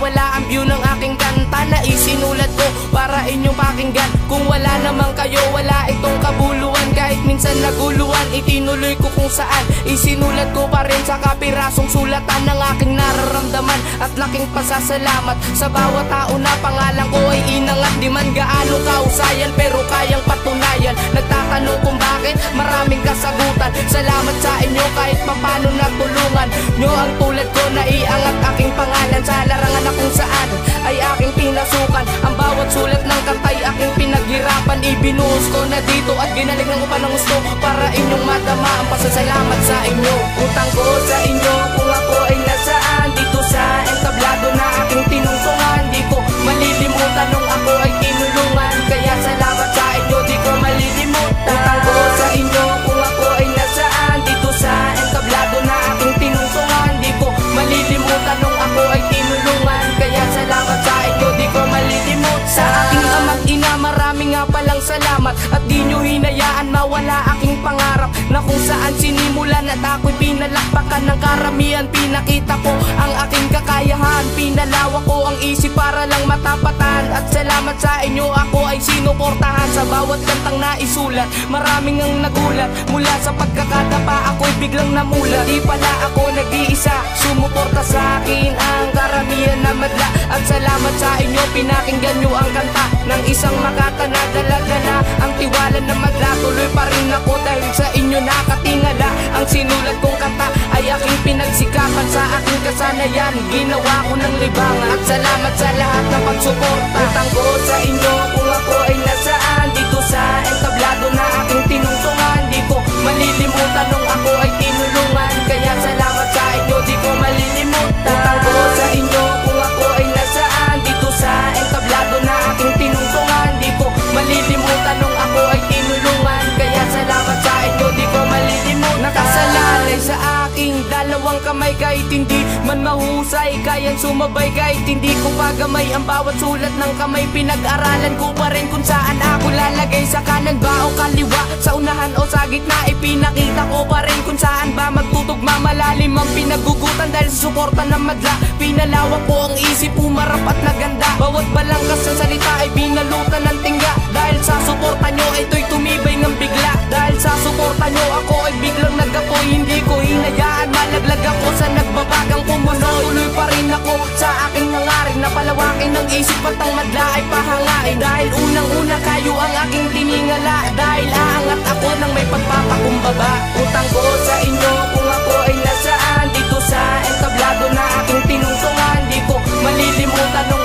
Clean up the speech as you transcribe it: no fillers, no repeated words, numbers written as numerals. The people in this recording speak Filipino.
mawala ang view ng aking kanta na isinulat ko para inyong pakinggan. Kung wala naman kayo, wala itong kabuluhan. Kahit minsan naguluhan, itinuloy ko kung saan isinulat ko pa rin sa kapirasong sulatan ng aking nararamdaman at laking pasasalamat sa bawat tao na pangalan ko ay inangat. Di man gaano kausayan pero kayang patunayan. Nagtatanong kung bakit, maraming kasagutan. Salamat sa inyo kahit papano natulungan nyo ang tulad ko na iangat aking pangalan sa larangan na kung saan ay aking pinasukan. Ang bawat sulat ng kantay aking pinaghirapan, ibinuhos ko na dito at ginalingan ko pa ng gusto para inyong madama ang pasasalamat sa inyo. Utang ko sa inyo kung ako ay nasaan, dito sa entablado na aking tinungtungan. Di ko malilimutan nung ako ay tinulungan, kaya salamat sa inyo, di ko malilimutan. Utang ko sa inyo kung ako ay nasaan, dito sa entablado na aking tinungtungan. Di ko malilimutan nung ako ay tinulungan, kaya salamat sa inyo, di ko malilimutan. Sa aking ama't ina, marami nga palang salamat at di nyo hinayaan mawala aking pangarap na kung saan sinimulan at ako'y pinalakpakan ng karamihan. Pinakita ko ang aking kakayahan, pinalawak ko ang isip para lang matapatan. At salamat sa inyo, ako ay sinuportahan sa bawat kantang naisulat. Maraming ang nagulat mula sa pagkakadapa, ako'y biglang namulat. Di pala ako nag-iisa, sumuporta sa akin ang karamihan na madla. At salamat sa inyo, pinakinggan nyo ang kanta ng isang makata na dala-dala ang tiwala na madla. Tuloy pa rin ako dahil sa inyo nakatingala. Ang sinulat kong kanta ay aking pinagsikapan, sa aking kasanayan ginawa ko ng libangan. At salamat sa lahat ng pagsuporta. Utang ko sa inyo kung ako ay nasaan, dito sa entablado na aking tinungtungan. Di ko malilimutan nung ako ay tinulungan, kaya salamat sa inyo, di ko malilimutan. Utang ko sa inyo kung ako ay nasaan, dito sa entablado na aking tinungtungan. Di ko malilimutan nung ako ay tinulungan, kaya salamat sa inyo, di ko malilimutan. Nakasalalay sa aking dalawang kamay, kahit hindi man mahusay, kayang sumabay kahit hindi ko pagamay. Ang bawat sulat ng kamay, pinag-aralan ko pa rin kung saan ako lalagay, sa kanan ba o kaliwa, sa unahan o sa gitna. Ipinakita ko pa rin kung saan ba magtutugma. Malalim ang pinagugutan dahil sa suporta ng madla. Pinalawak ko ang isip, umarap at naganda. Bawat balangkas sa salita ay binalutan ng tingga. Dahil sa suporta nyo, ito'y tumibay ng bigla. Dahil sa suporta nyo, ako ay biglang nagapoy. Hindi ko hinayaan malaglag ako sa nagbabagang kumuno. Tuloy pa rin ako sa aking hangarin na palawakin ng isip at ang madla ay pahangain. Dahil unang-una kayo ang aking tiningala, dahil aangat ako ng may pagpapakumbaba. Utang ko sa inyo kung ako ay nasaan, dito sa entablado na aking tinungtungan. Di ko malilimutan nung